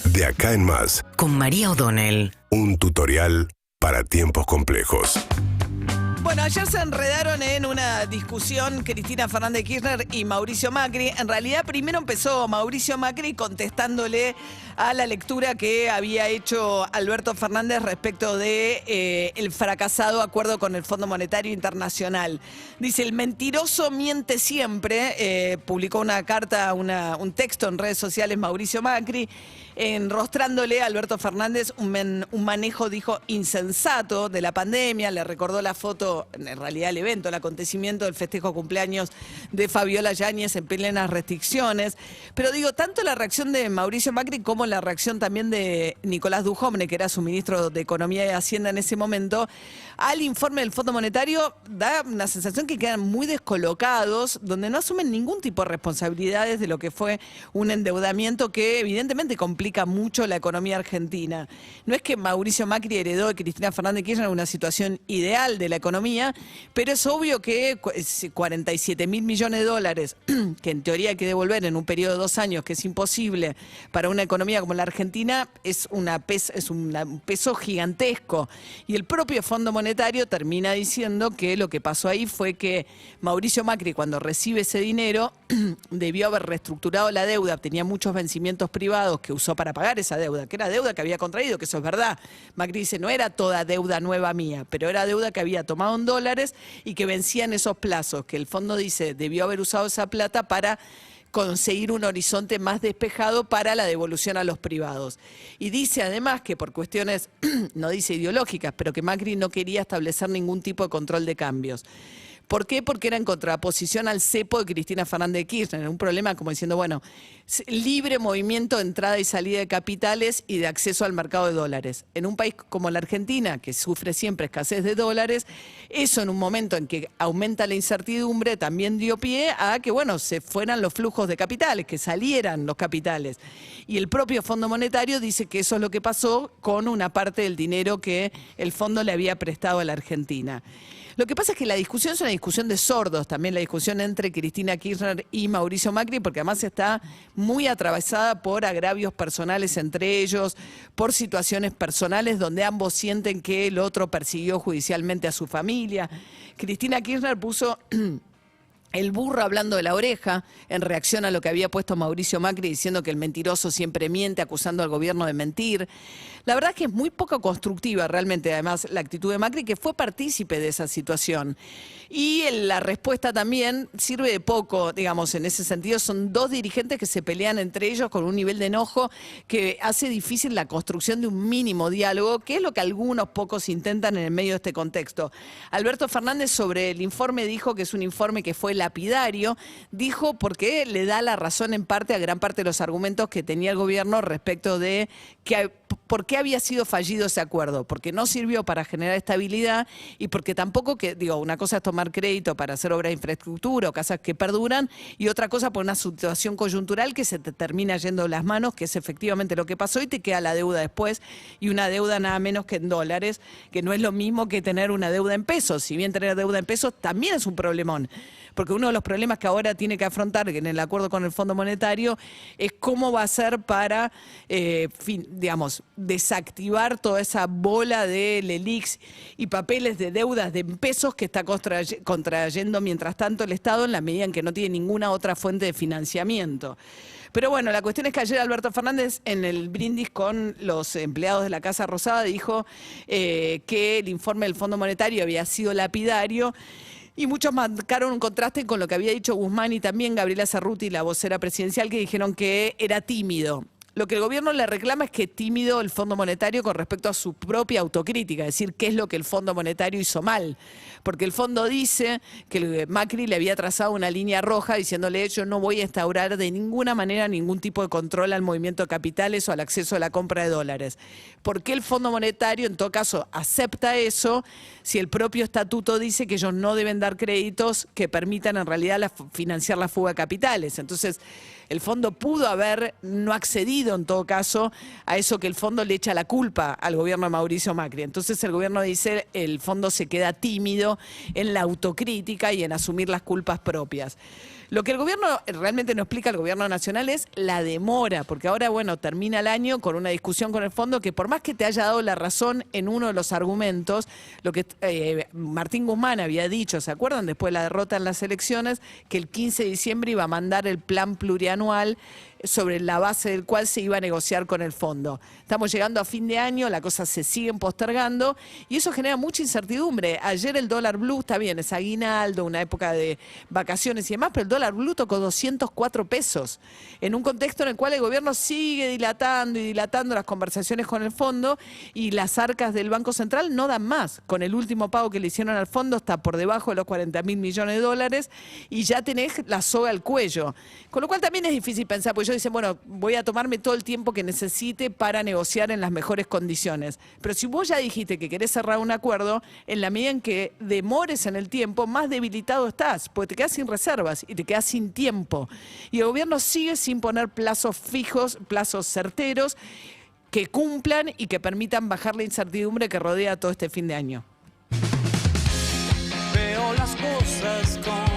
De acá en más, con María O'Donnell. un tutorial para tiempos complejos. Bueno, ayer se enredaron en una discusión Cristina Fernández de Kirchner y Mauricio Macri. En realidad, primero empezó Mauricio Macri contestándole a la lectura que había hecho Alberto Fernández respecto de el fracasado acuerdo con el Fondo Monetario Internacional. Dice, el mentiroso miente siempre. Publicó una carta, un texto en redes sociales Mauricio Macri, enrostrándole a Alberto Fernández un manejo, dijo, insensato de la pandemia. Le recordó la foto, en realidad el evento, el acontecimiento del festejo cumpleaños de Fabiola Yáñez en plenas restricciones. Pero digo, tanto la reacción de Mauricio Macri como la reacción también de Nicolás Dujovne, que era su ministro de Economía y Hacienda en ese momento, al informe del Fondo Monetario, da una sensación que quedan muy descolocados, donde no asumen ningún tipo de responsabilidades de lo que fue un endeudamiento que evidentemente complica mucho la economía argentina. No es que Mauricio Macri heredó de Cristina Fernández de Kirchner una situación ideal de la economía, pero es obvio que 47 mil millones de dólares, que en teoría hay que devolver en un periodo de 2 años, que es imposible para una economía como la Argentina, es un peso gigantesco. Y el propio Fondo Monetario termina diciendo que lo que pasó ahí fue que Mauricio Macri, cuando recibe ese dinero, debió haber reestructurado la deuda, tenía muchos vencimientos privados que usó para pagar esa deuda, que era deuda que había contraído, que eso es verdad. Macri dice, no era toda deuda nueva mía, pero era deuda que había tomado en dólares y que vencía en esos plazos, que el fondo dice, debió haber usado esa plata para conseguir un horizonte más despejado para la devolución a los privados. Y dice además que por cuestiones, no dice ideológicas, pero que Macri no quería establecer ningún tipo de control de cambios. ¿Por qué? Porque era en contraposición al cepo de Cristina Fernández de Kirchner. Un problema como diciendo, bueno, libre movimiento de entrada y salida de capitales y de acceso al mercado de dólares. En un país como la Argentina, que sufre siempre escasez de dólares, eso en un momento en que aumenta la incertidumbre también dio pie a que, bueno, se fueran los flujos de capitales, que salieran los capitales. Y el propio Fondo Monetario dice que eso es lo que pasó con una parte del dinero que el fondo le había prestado a la Argentina. Lo que pasa es que la discusión es una discusión de sordos, también la discusión entre Cristina Kirchner y Mauricio Macri, porque además está muy atravesada por agravios personales entre ellos, por situaciones personales donde ambos sienten que el otro persiguió judicialmente a su familia. Cristina Kirchner puso el burro hablando de la oreja en reacción a lo que había puesto Mauricio Macri diciendo que el mentiroso siempre miente, acusando al gobierno de mentir. La verdad es que es muy poco constructiva realmente, además, la actitud de Macri, que fue partícipe de esa situación. Y la respuesta también sirve de poco, digamos, en ese sentido. Son dos dirigentes que se pelean entre ellos con un nivel de enojo que hace difícil la construcción de un mínimo diálogo, que es lo que algunos pocos intentan en el medio de este contexto. Alberto Fernández sobre el informe dijo que es un informe que fue lapidario, dijo porque le da la razón en parte a gran parte de los argumentos que tenía el gobierno respecto de por qué había sido fallido ese acuerdo, porque no sirvió para generar estabilidad y porque tampoco, una cosa es tomar crédito para hacer obras de infraestructura o casas que perduran y otra cosa por una situación coyuntural que se te termina yendo de las manos, que es efectivamente lo que pasó y te queda la deuda después y una deuda nada menos que en dólares, que no es lo mismo que tener una deuda en pesos. Si bien tener deuda en pesos también es un problemón, porque uno de los problemas que ahora tiene que afrontar en el acuerdo con el Fondo Monetario es cómo va a ser para, desactivar toda esa bola de LELIQs y papeles de deudas de pesos que está contrayendo mientras tanto el Estado en la medida en que no tiene ninguna otra fuente de financiamiento. Pero bueno, la cuestión es que ayer Alberto Fernández en el brindis con los empleados de la Casa Rosada dijo que el informe del Fondo Monetario había sido lapidario. Y muchos marcaron un contraste con lo que había dicho Guzmán y también Gabriela Cerruti, la vocera presidencial, que dijeron que era tímido. Lo que el gobierno le reclama es que es tímido el Fondo Monetario con respecto a su propia autocrítica, es decir, qué es lo que el Fondo Monetario hizo mal. Porque el fondo dice que Macri le había trazado una línea roja diciéndole yo no voy a instaurar de ninguna manera ningún tipo de control al movimiento de capitales o al acceso a la compra de dólares. ¿Por qué el Fondo Monetario en todo caso acepta eso si el propio estatuto dice que ellos no deben dar créditos que permitan en realidad financiar la fuga de capitales? Entonces, el fondo pudo haber no accedido en todo caso a eso que el fondo le echa la culpa al gobierno de Mauricio Macri. Entonces el gobierno dice el fondo se queda tímido en la autocrítica y en asumir las culpas propias. Lo que el gobierno realmente no explica, el gobierno nacional, es la demora, porque ahora, bueno, termina el año con una discusión con el fondo que por más que te haya dado la razón en uno de los argumentos, lo que Martín Guzmán había dicho, ¿se acuerdan? Después de la derrota en las elecciones, que el 15 de diciembre iba a mandar el plan plurianual sobre la base del cual se iba a negociar con el fondo. Estamos llegando a fin de año, las cosas se siguen postergando y eso genera mucha incertidumbre. Ayer el dólar blue, está bien, es aguinaldo, una época de vacaciones y demás, pero el dólar blue tocó 204 pesos, en un contexto en el cual el gobierno sigue dilatando y dilatando las conversaciones con el fondo y las arcas del Banco Central no dan más. Con el último pago que le hicieron al fondo está por debajo de los 40.000 millones de dólares y ya tenés la soga al cuello. Con lo cual también es difícil pensar, porque ellos dicen, bueno, voy a tomarme todo el tiempo que necesite para negociar en las mejores condiciones. Pero si vos ya dijiste que querés cerrar un acuerdo, en la medida en que demores en el tiempo, más debilitado estás, porque te quedás sin reservas y te quedás sin tiempo. Y el gobierno sigue sin poner plazos fijos, plazos certeros, que cumplan y que permitan bajar la incertidumbre que rodea todo este fin de año. Veo las cosas con